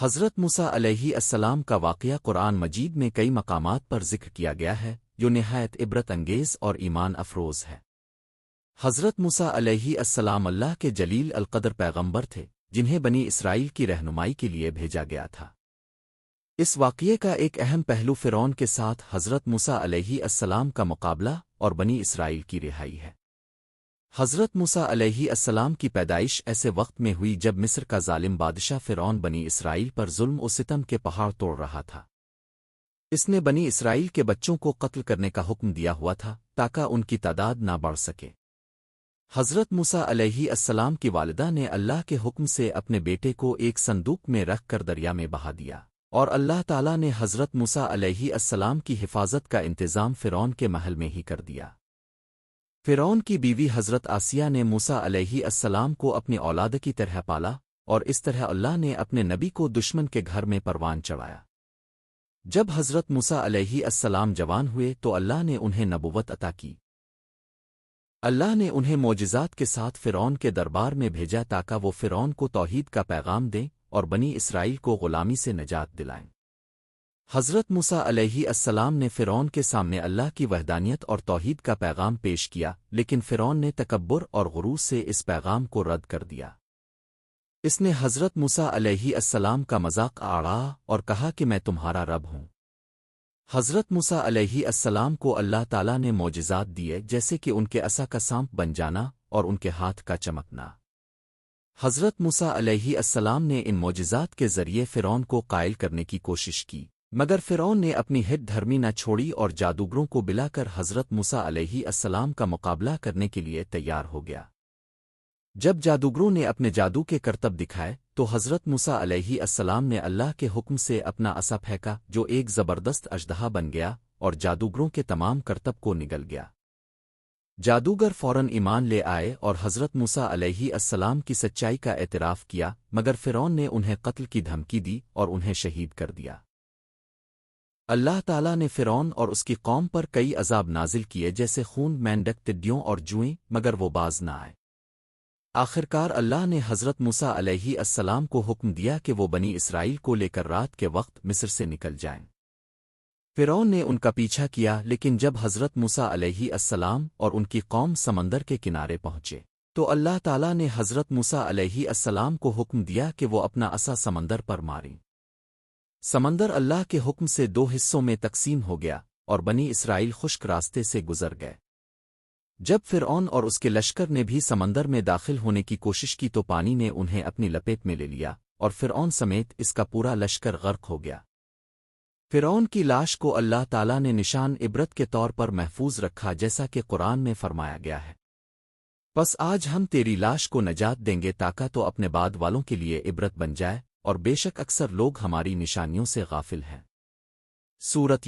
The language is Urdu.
حضرت موسیٰ علیہ السلام کا واقعہ قرآن مجید میں کئی مقامات پر ذکر کیا گیا ہے جو نہایت عبرت انگیز اور ایمان افروز ہے۔ حضرت موسیٰ علیہ السلام اللہ کے جلیل القدر پیغمبر تھے جنہیں بنی اسرائیل کی رہنمائی کے لیے بھیجا گیا تھا۔ اس واقعے کا ایک اہم پہلو فرعون کے ساتھ حضرت موسیٰ علیہ السلام کا مقابلہ اور بنی اسرائیل کی رہائی ہے۔ حضرت موسیٰ علیہ السلام کی پیدائش ایسے وقت میں ہوئی جب مصر کا ظالم بادشاہ فرعون بنی اسرائیل پر ظلم و ستم کے پہاڑ توڑ رہا تھا۔ اس نے بنی اسرائیل کے بچوں کو قتل کرنے کا حکم دیا ہوا تھا تاکہ ان کی تعداد نہ بڑھ سکے۔ حضرت موسیٰ علیہ السلام کی والدہ نے اللہ کے حکم سے اپنے بیٹے کو ایک صندوق میں رکھ کر دریا میں بہا دیا، اور اللہ تعالیٰ نے حضرت موسیٰ علیہ السلام کی حفاظت کا انتظام فرعون کے محل میں ہی کر دیا۔ فرعون کی بیوی حضرت آسیہ نے موسیٰ علیہ السلام کو اپنی اولاد کی طرح پالا، اور اس طرح اللہ نے اپنے نبی کو دشمن کے گھر میں پروان چڑھایا۔ جب حضرت موسیٰ علیہ السلام جوان ہوئے تو اللہ نے انہیں نبوت عطا کی۔ اللہ نے انہیں معجزات کے ساتھ فرعون کے دربار میں بھیجا تاکہ وہ فرعون کو توحید کا پیغام دیں اور بنی اسرائیل کو غلامی سے نجات دلائیں۔ حضرت موسیٰ علیہ السلام نے فرعون کے سامنے اللہ کی وحدانیت اور توحید کا پیغام پیش کیا، لیکن فرعون نے تکبر اور غرور سے اس پیغام کو رد کر دیا۔ اس نے حضرت موسیٰ علیہ السلام کا مذاق اڑایا اور کہا کہ میں تمہارا رب ہوں۔ حضرت موسیٰ علیہ السلام کو اللہ تعالیٰ نے معجزات دیے جیسے کہ ان کے عصا کا سانپ بن جانا اور ان کے ہاتھ کا چمکنا۔ حضرت موسیٰ علیہ السلام نے ان معجزات کے ذریعے فرعون کو قائل کرنے کی کوشش کی، مگر فرعون نے اپنی ہٹ دھرمی نہ چھوڑی اور جادوگروں کو بلا کر حضرت موسیٰ علیہ السلام کا مقابلہ کرنے کے لیے تیار ہو گیا۔ جب جادوگروں نے اپنے جادو کے کرتب دکھائے تو حضرت موسیٰ علیہ السلام نے اللہ کے حکم سے اپنا عصا پھینکا جو ایک زبردست اژدہا بن گیا اور جادوگروں کے تمام کرتب کو نگل گیا۔ جادوگر فوراً ایمان لے آئے اور حضرت موسیٰ علیہ السلام کی سچائی کا اعتراف کیا، مگر فرعون نے انہیں قتل کی دھمکی دی اور انہیں شہید کر دیا۔ اللہ تعالیٰ نے فرعون اور اس کی قوم پر کئی عذاب نازل کیے جیسے خون، مینڈک، ٹڈیوں اور جوئیں، مگر وہ باز نہ آئے۔ آخرکار اللہ نے حضرت موسیٰ علیہ السلام کو حکم دیا کہ وہ بنی اسرائیل کو لے کر رات کے وقت مصر سے نکل جائیں۔ فرعون نے ان کا پیچھا کیا، لیکن جب حضرت موسیٰ علیہ السلام اور ان کی قوم سمندر کے کنارے پہنچے تو اللہ تعالیٰ نے حضرت موسیٰ علیہ السلام کو حکم دیا کہ وہ اپنا عصا سمندر پر ماریں۔ سمندر اللہ کے حکم سے دو حصوں میں تقسیم ہو گیا اور بنی اسرائیل خشک راستے سے گزر گئے۔ جب فرعون اور اس کے لشکر نے بھی سمندر میں داخل ہونے کی کوشش کی تو پانی نے انہیں اپنی لپیٹ میں لے لیا اور فرعون سمیت اس کا پورا لشکر غرق ہو گیا۔ فرعون کی لاش کو اللہ تعالیٰ نے نشان عبرت کے طور پر محفوظ رکھا جیسا کہ قرآن میں فرمایا گیا ہے۔ بس آج ہم تیری لاش کو نجات دیں گے تاکہ تو اپنے بعد والوں کے لیے عبرت بن جائے، اور بے شک اکثر لوگ ہماری نشانیوں سے غافل ہیں۔ سورۃ